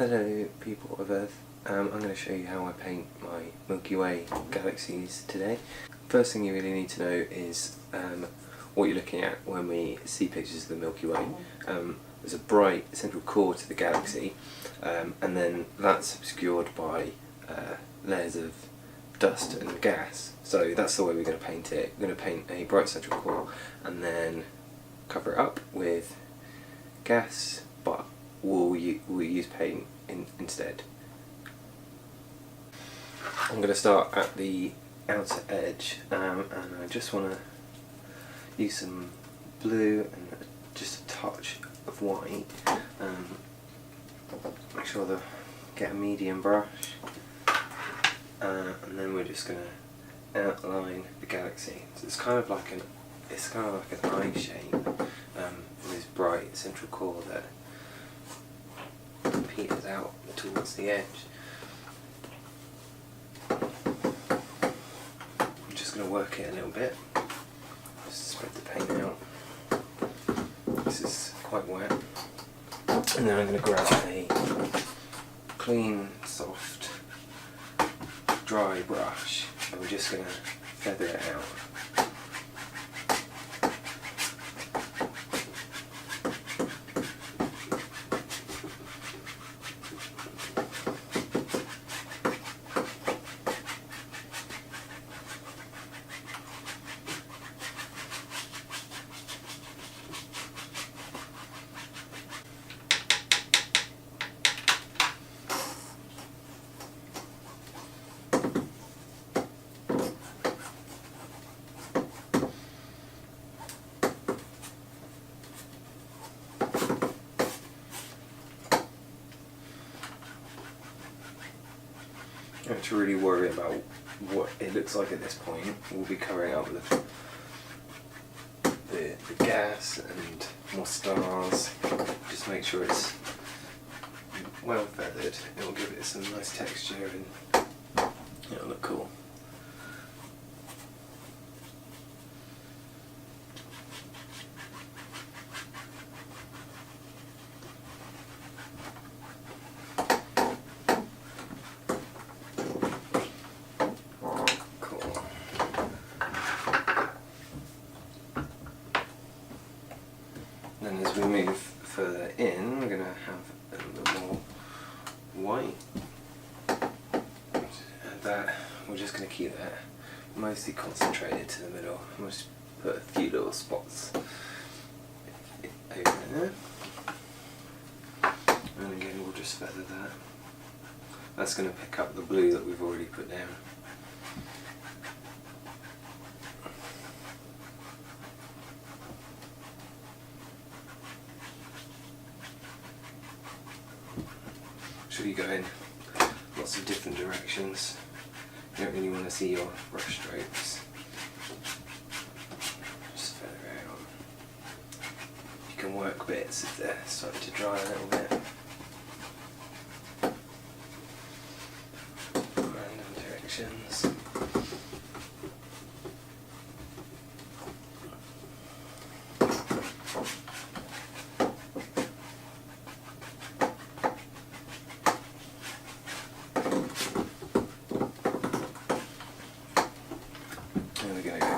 Hello people of Earth, I'm going to show you how I paint my Milky Way galaxies today. First thing you really need to know is what you're looking at when we see pictures of the Milky Way. There's a bright central core to the galaxy, and then that's obscured by layers of dust and gas. So that's the way we're going to paint it. We're going to paint a bright central core and then cover it up with gas, but we'll use paint instead. I'm going to start at the outer edge, and I just want to use some blue and just a touch of white. Make sure to get a medium brush, and then we're just going to outline the galaxy. So it's kind of like an eye shape, with this bright central core that peters out towards the edge. I'm just going to work it a little bit, just spread the paint out. This is quite wet, and then I'm going to grab a clean, soft, dry brush and we're just going to feather it out. You don't have to really worry about what it looks like at this point. We'll be covering up with the gas and more stars. Just make sure it's well feathered. It will give it some nice texture and it'll look cool. Then as we move further in, we're going to have a little bit more white. And that, we're just going to keep that mostly concentrated to the middle. We'll just put a few little spots over there. And again, we'll just feather that. That's going to pick up the blue that we've already put down. Should you go in lots of different directions. You don't really want to see your brush strokes. Just feather it out. You can work bits if they're starting to dry a little bit. Random directions. We're going to go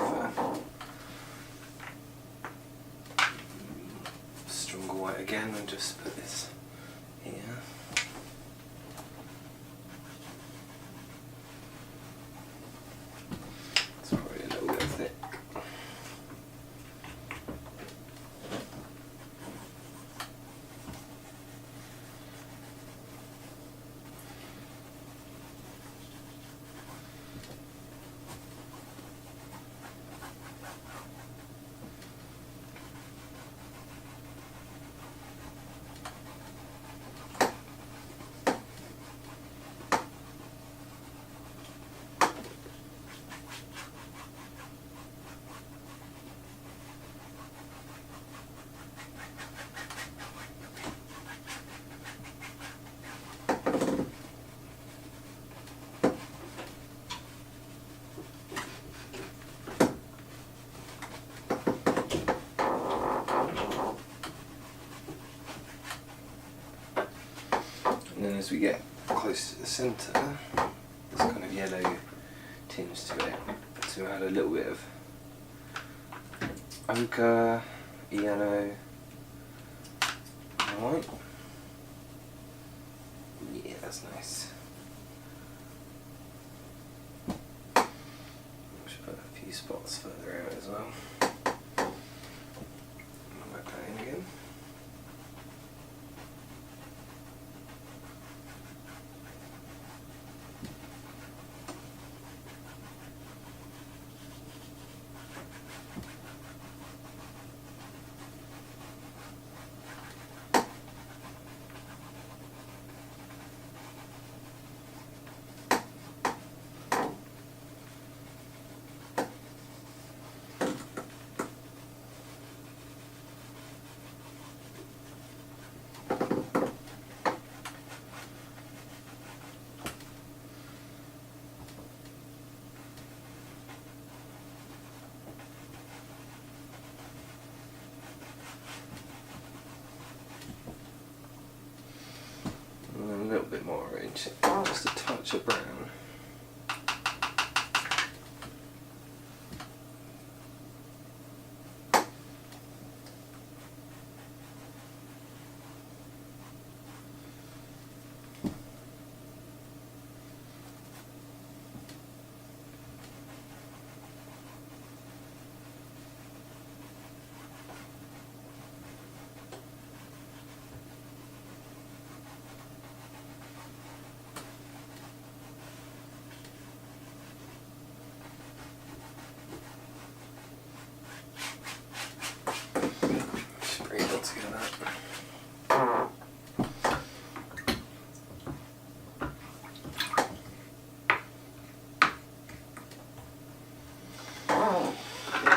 for stronger white again and just put this here. It's probably a little bit thick. as we get close to the centre, there's kind of yellow tinge to it. So we add a little bit of ochre, yellow, and white. Yeah, that's nice. Should put a few spots further out as well. Whack that in again. A little bit more orange, just a touch of brown.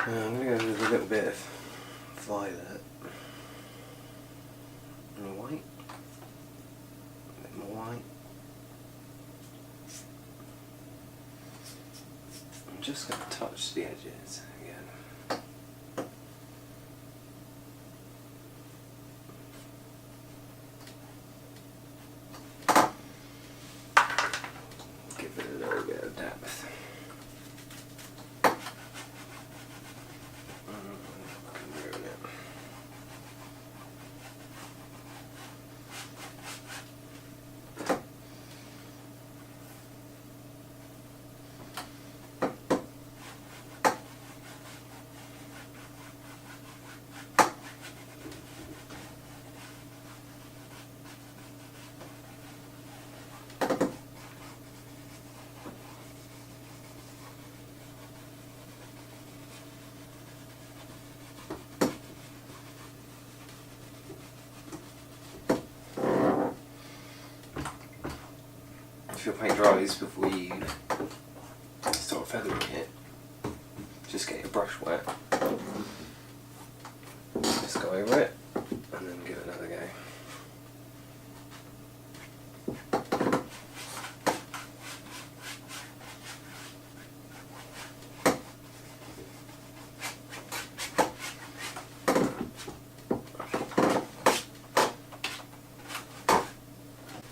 I'm going to go with a little bit of violet and white, a bit more white. I'm just going to touch the edges again. Give it a little bit of depth. If your paint dries before you start feathering it, just get your brush wet, just go over it and then give it another go.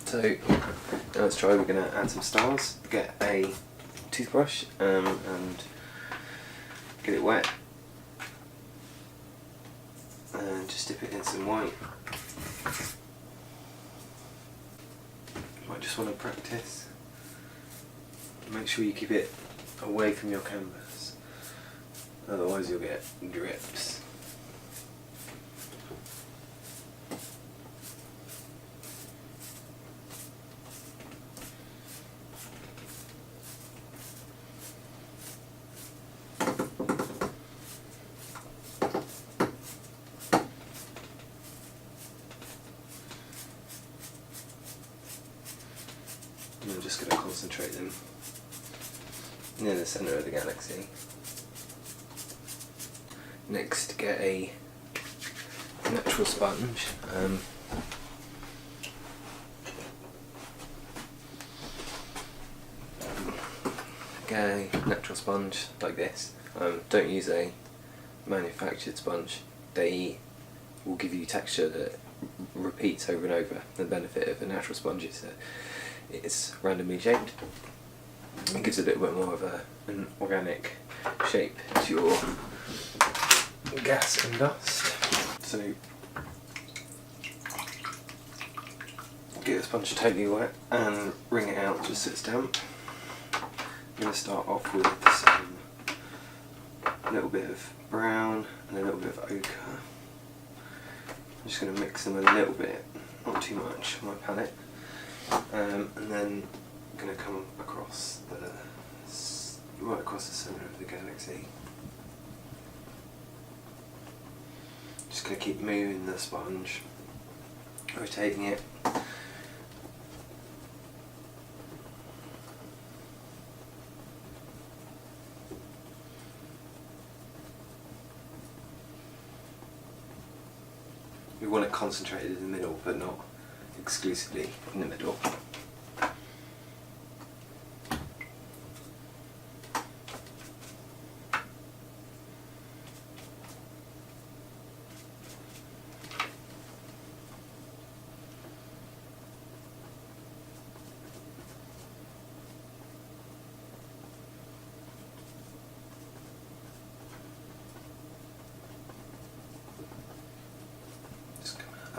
So now let's try. We're going to add some stars. Get a toothbrush and get it wet, and just dip it in some white. You might just want to practice. Make sure you keep it away from your canvas, otherwise you'll get drips. I'm just going to concentrate them near the centre of the galaxy. Next, get a natural sponge. Get a natural sponge like this. Don't use a manufactured sponge. They will give you texture that repeats over and over. The benefit of a natural sponge is that it's randomly shaped. It gives a little bit more of an organic shape to your gas and dust. So get the sponge totally wet and wring it out just so it's damp. I'm going to start off with some little bit of brown and a little bit of ochre. I'm just going to mix them a little bit, not too much, on my palette, and then I'm going to come across right across the centre of the galaxy. Just going to keep moving the sponge, rotating it. We want it concentrated in the middle, but not exclusively in the middle.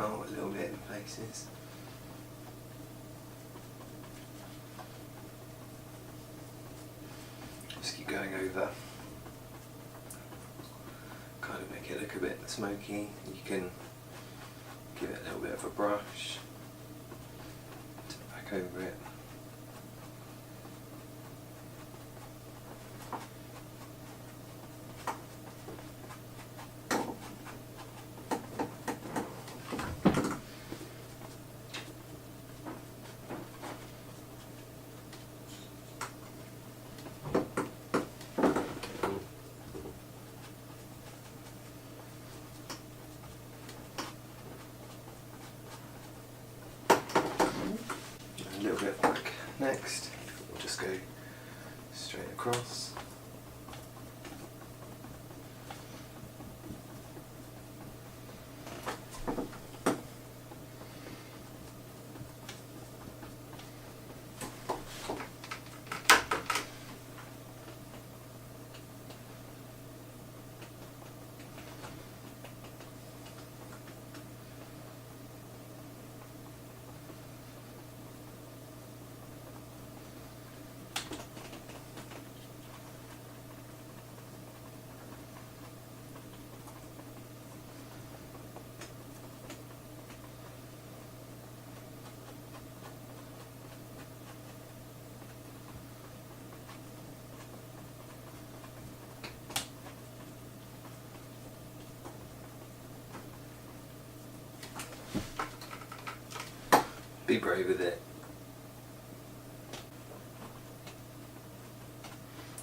Oh, a little bit in places. Just keep going over. Kind of make it look a bit smoky. You can give it a little bit of a brush. Back over it. A little bit black next. We'll just go straight across. Be brave with it.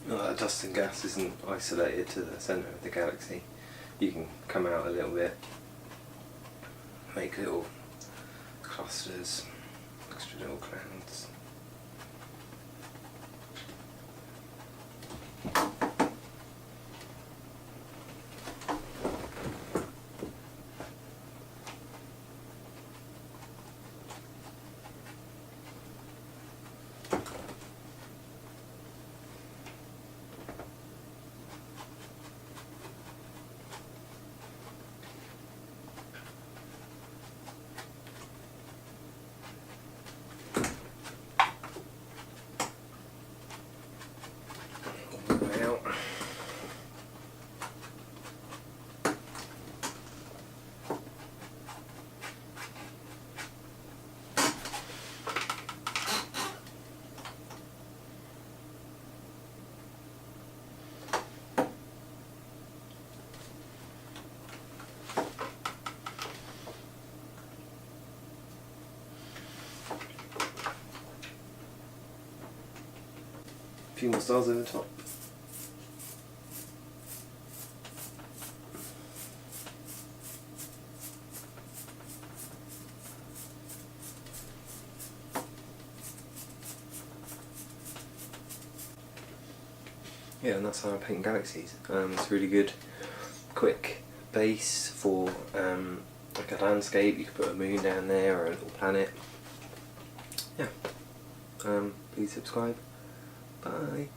That dust and gas isn't isolated to the centre of the galaxy. You can come out a little bit, make little clusters, extra little clouds. A few more stars over the top. Yeah, and that's how I paint galaxies. It's a really good, quick base for a like a landscape, you could put a moon down there or a little planet. Yeah. Please subscribe. Bye.